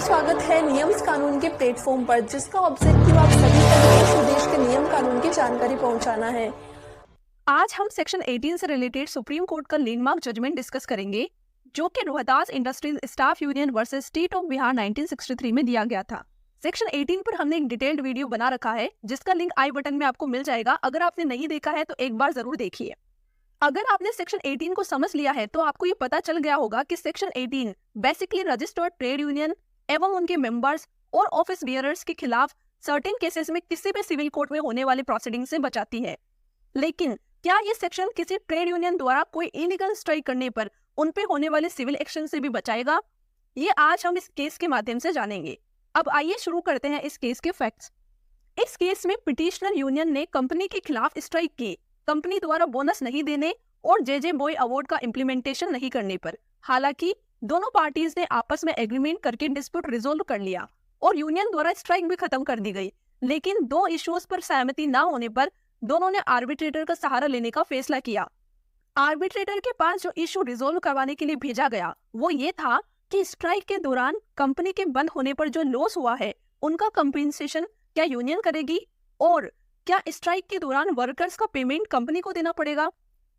स्वागत है नियम्स कानून के प्लेटफॉर्म पर, जिसका ऑब्जेक्टिव आप सभी तक देश विदेश के नियम कानून की जानकारी पहुंचाना है। आज हम सेक्शन 18 से रिलेटेड सुप्रीम कोर्ट का लैंडमार्क जजमेंट डिस्कस करेंगे, जो कि Rohtas industries staff union versus state of Bihar 1963 में दिया गया था। सेक्शन 18 पर हमने एक डिटेल्ड वीडियो बना रखा है, जिसका लिंक आई बटन में आपको मिल जाएगा। अगर आपने नहीं देखा है तो एक बार जरूर देखिए। अगर आपने सेक्शन 18 को समझ लिया है तो आपको ये पता चल गया होगा कि section 18 basically registered trade union एवं उनके मेंबर्स और ऑफिस बियरर्स के खिलाफ सर्टेन केसेस में किसी भी सिविल कोर्ट में होने वाले प्रोसीडिंग से बचाती है। लेकिन क्या ये सेक्शन किसी ट्रेड यूनियन द्वारा कोई इलीगल स्ट्राइक करने पर उन पे होने वाले सिविल एक्शन से भी बचाएगा? ये आज हम इस केस के माध्यम से जानेंगे। अब आइए शुरू करते हैं इस केस के फैक्ट्स। इस केस में पिटिशनर यूनियन ने कंपनी के खिलाफ स्ट्राइक की, कंपनी द्वारा बोनस नहीं देने और जे बॉय अवार्ड का इम्प्लीमेंटेशन नहीं करने पर। हालांकि दोनों पार्टीज ने आपस में एग्रीमेंट करके डिस्प्यूट रिजोल्व कर लिया और यूनियन द्वारा स्ट्राइक भी खत्म कर दी गई। लेकिन दो इश्यूज पर सहमति न होने पर दोनों ने आर्बिट्रेटर का सहारा लेने का फैसला किया। आर्बिट्रेटर के पास जो इशू रिजोल्व करवाने के लिए भेजा गया वो ये था कि स्ट्राइक के दौरान कंपनी के बंद होने पर जो लॉस हुआ है उनका कंपेंसेशन क्या यूनियन करेगी, और क्या स्ट्राइक के दौरान वर्कर्स का पेमेंट कंपनी को देना पड़ेगा।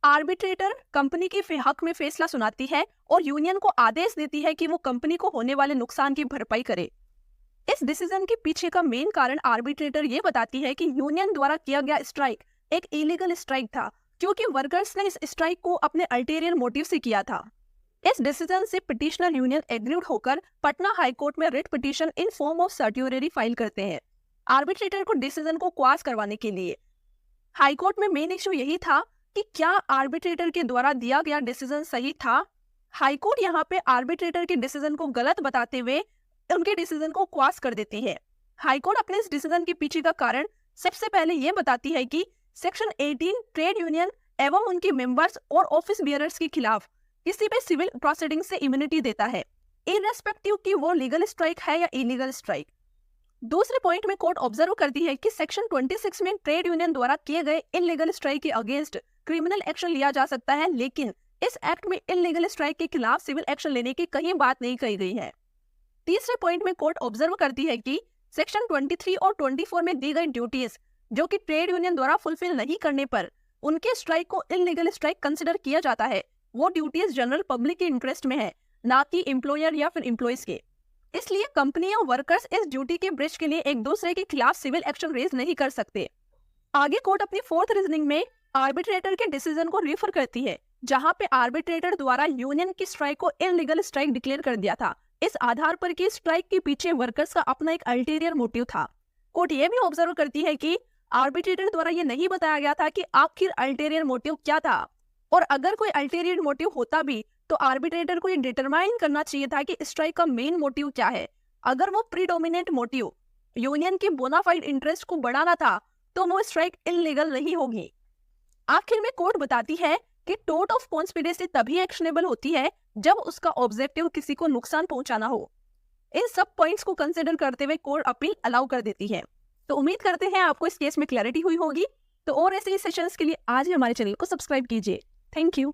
आर्बिट्रेटर कंपनी के हक में फैसला सुनाती है और यूनियन को आदेश देती है कि वो कंपनी को होने वाले नुकसान की भरपाई करे। इस डिसीजन के पीछे का मेन कारण आर्बिट्रेटर ये बताती है कि यूनियन द्वारा किया गया स्ट्राइक एक इलीगल स्ट्राइक था, क्योंकि वर्कर्स ने इस स्ट्राइक को अपने अल्टेरियर मोटिव से किया था। इस डिसीजन से पिटिशनर यूनियन एग्रीड होकर पटना हाई कोर्ट में writ petition in form of certiorari file करते हैं आर्बिट्रेटर को डिसीजन को क्वाश करवाने के लिए। हाई कोर्ट में मेन इश्यू यही था कि क्या आर्बिट्रेटर के द्वारा दिया गया डिसीजन सही था। हाई कोर्ट यहाँ पे आर्बिट्रेटर के डिसीजन को गलत बताते हुए उनके डिसीजन को क्वाश कर देती है। हाई कोर्ट अपने इस डिसीजन के पीछे का कारण सबसे पहले ये बताती है कि सेक्शन 18 ट्रेड यूनियन एवं उनके मेंबर्स और ऑफिस बियरर्स के खिलाफ किसी भी सिविल प्रोसीडिंग से इम्यूनिटी देता है, इररेस्पेक्टिव कि वो लीगल स्ट्राइक है या इलीगल स्ट्राइक। दूसरे पॉइंट में कोर्ट ऑब्जर्व करती है कि सेक्शन 26 में ट्रेड यूनियन द्वारा किए गए इलीगल स्ट्राइक के अगेंस्ट क्रिमिनल एक्शन लिया जा सकता है, लेकिन इस एक्ट में इलीगल स्ट्राइक के खिलाफ सिविल एक्शन लेने की कहीं बात नहीं कही गई है। तीसरे पॉइंट में कोर्ट ऑब्जर्व करती है कि सेक्शन 23 और 24 में दी गई ड्यूटीज जो कि ट्रेड यूनियन द्वारा फुलफिल नहीं करने पर उनके स्ट्राइक को इलीगल स्ट्राइक कंसिडर किया जाता है। वो ड्यूटीज जनरल पब्लिक के इंटरेस्ट में है, ना कि एम्प्लॉयर या फिर एम्प्लॉइज के। इसलिए कंपनी और वर्कर्स इस ड्यूटी के ब्रीच के लिए एक दूसरे के खिलाफ सिविल एक्शन रेज नहीं कर सकते। आगे कोर्ट अपनी फोर्थ रीजनिंग में आर्बिट्रेटर के डिसीजन को रेफर करती है, जहां पे आर्बिट्रेटर द्वारा यूनियन की स्ट्राइक को इलीगल स्ट्राइक डिक्लेयर कर दिया था, इस आधार पर कि स्ट्राइक के पीछे वर्कर्स का अपना एक अल्टीरियर मोटिव था। कोर्ट ये भी ऑब्जर्व करती है कि आर्बिट्रेटर द्वारा ये नहीं बताया गया था कि आखिर अल्टीरियर मोटिव क्या था, और अगर कोई अल्टीरियर मोटिव होता भी तो आर्बिट्रेटर को ये डिटरमाइन करना चाहिए था कि स्ट्राइक का मेन मोटिव क्या है। अगर वो प्रीडोमिनेंट मोटिव यूनियन के बोनाफाइड इंटरेस्ट को बढ़ाना था तो वो स्ट्राइक इलीगल नहीं होगी। आखिर में कोर्ट बताती है कि टोर्ट ऑफ कॉन्स्पिरेसी तभी एक्शनेबल होती है जब उसका ऑब्जेक्टिव किसी को नुकसान पहुंचाना हो। इन सब पॉइंट्स को कंसिडर करते हुए कोर्ट अपील अलाउ कर देती है। तो उम्मीद करते हैं आपको इस केस में क्लैरिटी हुई होगी। तो और ऐसे ही सेशंस के लिए आज ही हमारे चैनल को सब्सक्राइब कीजिए। Thank you.